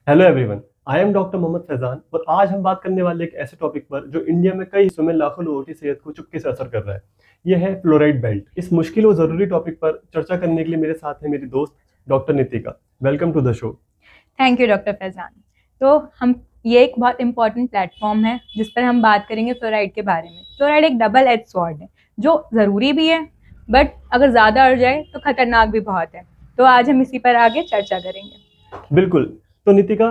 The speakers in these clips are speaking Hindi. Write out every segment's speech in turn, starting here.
Hello everyone, I am doctor Mohammad Faizan और आज हम बात करने वाले एक ऐसे टॉपिक पर जो इंडिया में कई हिस्सों में लाखों लोगों की सेहत को चुपके से असर कर रहा है। यह है फ्लोराइड बेल्ट। इस मुश्किल और ज़रूरी टॉपिक पर चर्चा करने के लिए मेरे साथ है मेरी दोस्त doctor Nitika. Welcome to the show. Thank you doctor Faizan. तो हम ये एक बहुत इंपॉर्टेंट प्लेटफॉर्म है जिस पर हम बात करेंगे फ्लोराइड के बारे में। फ्लोराइड एक डबल एज स्वॉर्ड है जो ज़रूरी भी है, बट अगर ज़्यादा अड़ जाए तो खतरनाक भी बहुत है। तो आज हम इसी पर आगे चर्चा करेंगे। बिल्कुल। तो नितिका,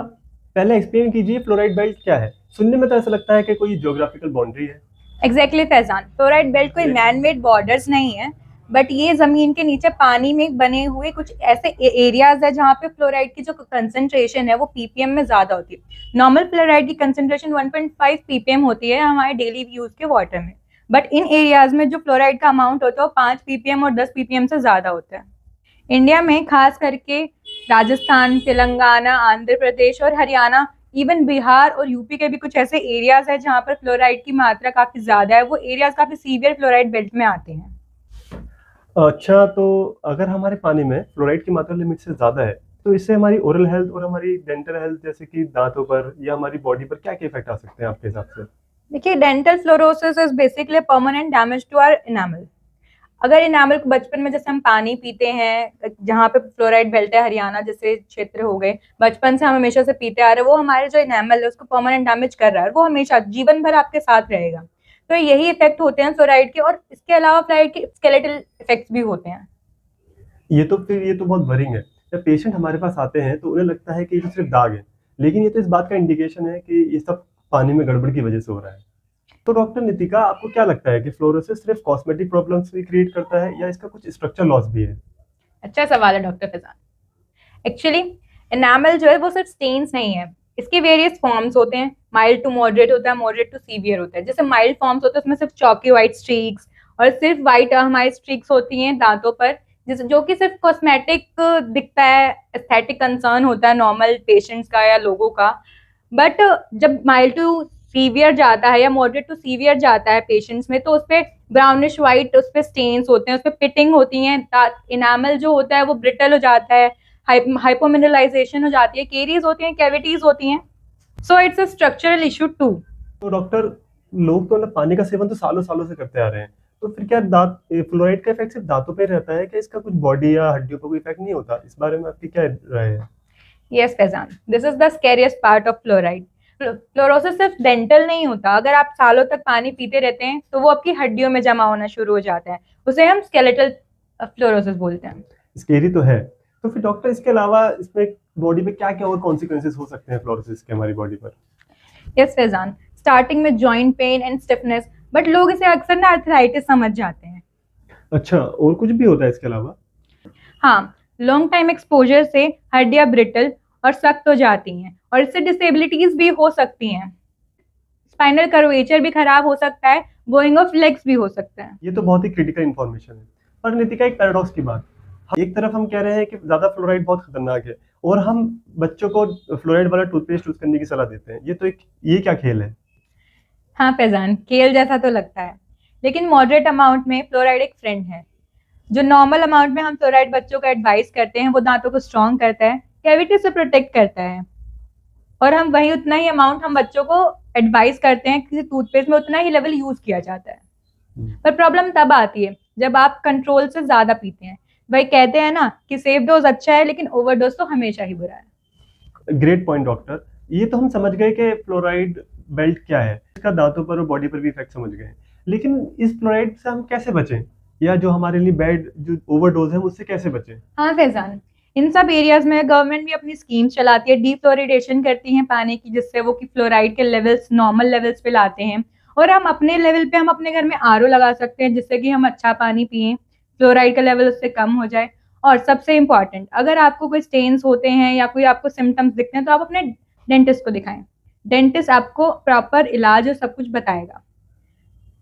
पहले एक्सप्लेन कीजिए फ्लोराइड बेल्ट क्या है। सुनने में तो ऐसा लगता है कि कोई ज्योग्राफिकल बाउंड्री है। एग्जैक्टली फैजान, फ्लोराइड बेल्ट कोई मैन मेड बॉर्डर्स नहीं है, बट ये जमीन के नीचे पानी में बने हुए कुछ ऐसे एरियाज है जहाँ पे फ्लोराइड की जो कंसंट्रेशन है वो पीपीएम में ज्यादा होती है। नॉर्मल फ्लोराइड की कंसंट्रेशन 1.5 पीपीएम होती है हमारे डेली यूज के वाटर में, बट इन एरियाज में जो फ्लोराइड का अमाउंट होता है वो 5 पीपीएम और 10 पीपीएम से ज्यादा होता है। इंडिया में खास करके राजस्थान, तेलंगाना, आंध्र प्रदेश और हरियाणा, इवन बिहार और यूपी के भी कुछ ऐसे एरियाज है जहाँ पर फ्लोराइड की मात्रा काफी ज्यादा है। वो एरियाज काफी सीवियर फ्लोराइड बेल्ट में आते हैं। अच्छा, तो अगर हमारे पानी में फ्लोराइड की मात्रा लिमिट से ज़्यादा है तो इससे हमारी ओरल हेल्थ और हमारी डेंटल हेल्थ जैसे कि दांतों पर या हमारी बॉडी पर क्या क्या इफेक्ट आ सकते हैं आपके हिसाब से? देखिए, dental fluorosis is basically permanent damage to our enamel. अगर इनामल को बचपन में जैसे हम पानी पीते हैं, जहाँ पे फ्लोराइड बेल्ट है, हरियाणा जैसे क्षेत्र हो गए, बचपन से हम हमेशा से पीते आ रहे हैं, वो हमारे जो इनामल है उसको परमानेंट डैमेज कर रहा है और वो हमेशा जीवन भर आपके साथ रहेगा। तो यही इफेक्ट होते हैं फ्लोराइड के, और इसके अलावा फ्लोराइड के स्केलेटल इफेक्ट्स भी होते हैं। ये तो बहुत वरिंग है। जब पेशेंट हमारे पास आते हैं तो उन्हें लगता है कि ये तो सिर्फ दाग है, लेकिन ये तो इस बात का इंडिकेशन है कि ये सब पानी में गड़बड़ की वजह से हो रहा है। तो डॉक्टर नितिका, आपको क्या लगता है कि फ्लोरोसिस सिर्फ कॉस्मेटिक प्रॉब्लम्स भी क्रिएट करता है या इसका कुछ स्ट्रक्चर लॉस भी है? अच्छा सवाल है डॉक्टर फैजान। एक्चुअली एनामल जो है वो सिर्फ स्टेन्स नहीं है, इसके वेरियस फॉर्म्स होते हैं। माइल्ड टू मॉडरेट होता है, मॉडरेट टू सीवियर होता है। जैसे माइल्ड फॉर्म्स होते हैं उसमें सिर्फ चॉकी व्हाइट स्ट्रीक्स और सिर्फ व्हाइट हमारी स्ट्रीक्स होती हैं दांतों पर, जिस जो कि सिर्फ कॉस्मेटिक दिखता है, एस्थेटिक कंसर्न होता है नॉर्मल पेशेंट्स का या लोगों का। बट जब माइल्ड टू सीवियर जाता है या मॉडरेट टू सीवियर जाता है पेशेंट्स में, तो उसपे ब्राउनिश व्हाइट उस पे स्टेन्स होते हैं, उस पे पिटिंग होती है, इनामल जो होता है वो ब्रिटल हो जाता है, हाइपोमिनरलाइजेशन हो जाती है, केरीज होती हैं, कैविटीज होती हैं। So it's a structural issue too. तो डॉक्टर, लोग तो मतलब पानी का सेवन तो सालों सालों से करते आ रहे हैं, तो फिर क्या दांत फ्लोराइड का इफेक्ट सिर्फ दांतों पे रहता है? क्या इसका कुछ बॉडी या हड्डियों पर कोई इफेक्ट नहीं होता? इस बारे में आपकी क्या राय है? Yes Faizan, this is the scariest part of fluoride. Fluorosis सिर्फ डेंटल नहीं होता। अगर आप सालों तक पानी पीते रहते हैं तो वो आपकी हड्डियों में जमा होना शुरू हो जाता है, उसे हम स्केलेटल फ्लोरोसिस बोलते हैं। स्केरी तो है। तो फिर डॉक्टर, इसके अलावा इसमें बॉडी पे क्या क्या और कॉन्सिक्वेंसेस हो सकते हैं फ्लोरोसिस के हमारी बॉडी पर? यस फैजान, स्टार्टिंग में joint pain and stiffness, but लोग इसे अक्सर ना अर्थराइटिस समझ जाते हैं। अच्छा, और कुछ भी होता है इसके अलावा? हाँ, लॉन्ग टाइम एक्सपोजर से हड्डियां ब्रिटल और सख्त हो जाती हैं और इससे डिसेबिलिटीज भी हो सकती हैं। स्पाइनल कर्वेचर भी खराब हो सकता है, बोइंग ऑफ लेग्स भी हो सकता है। ये तो बहुत ही क्रिटिकल इन्फॉर्मेशन है। पर नितिका, एक पैराडॉक्स की बात, एक तरफ हम कह रहे हैं कि ज्यादा फ्लोराइड बहुत खतरनाक है और हम बच्चों को फ्लोराइड वाला टूथपेस्ट यूज करने की सलाह देते हैं। ये क्या खेल है? हाँ फैजान, केल जैसा तो लगता है, लेकिन मॉडरेट अमाउंट में फ्लोराइड एक फ्रेंड है। जो नॉर्मल अमाउंट में हम फ्लोराइड बच्चों को एडवाइस करते हैं वो दांतों को स्ट्रॉन्ग करता है, कैविटी से प्रोटेक्ट करता है, और हम वही उतना ही अमाउंट हम बच्चों को एडवाइस करते हैं, किसी टूथपेस्ट में उतना ही लेवल यूज किया जाता है। पर प्रॉब्लम तब आती है जब आप कंट्रोल से ज्यादा पीते हैं। वही कहते हैं ना कि सेफ डोज अच्छा है लेकिन ओवरडोज तो हमेशा ही बुरा है। Great point doctor. ये तो हम समझ गए कि फ्लोराइड बेल्ट क्या है, इसका दांतों पर और बॉडी पर भी इफेक्ट समझ गए, लेकिन इस फ्लोराइड से हम कैसे बचें, या जो हमारे लिए बैड जो ओवरडोज है उससे कैसे बचें? हाँ फैजान, इन सब एरियाज में गवर्नमेंट भी अपनी स्कीम्स चलाती है, डीफ्लोरिडेशन करती है पानी की, जिससे वो कि फ्लोराइड के लेवल्स नॉर्मल लेवल्स पे लाते हैं। और हम अपने लेवल पे हम अपने घर में आरओ लगा सकते हैं जिससे कि हम अच्छा पानी पिए, फ्लोराइड का लेवल उससे कम हो जाए। और सबसे इम्पॉर्टेंट, अगर आपको कोई स्टेन्स होते हैं या कोई आपको सिम्टम्स दिखते हैं तो आप अपने डेंटिस्ट को दिखाएं। डेंटिस्ट आपको प्रॉपर इलाज और सब कुछ बताएगा।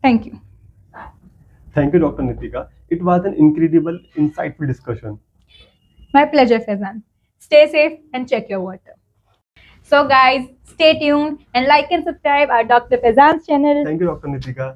Thank you. Thank you doctor Nitika, it was an incredible insightful discussion. My pleasure, Faizan. Stay safe and check your water. So, guys, stay tuned and like and subscribe our Dr. Faizan's channel. Thank you doctor Nitika.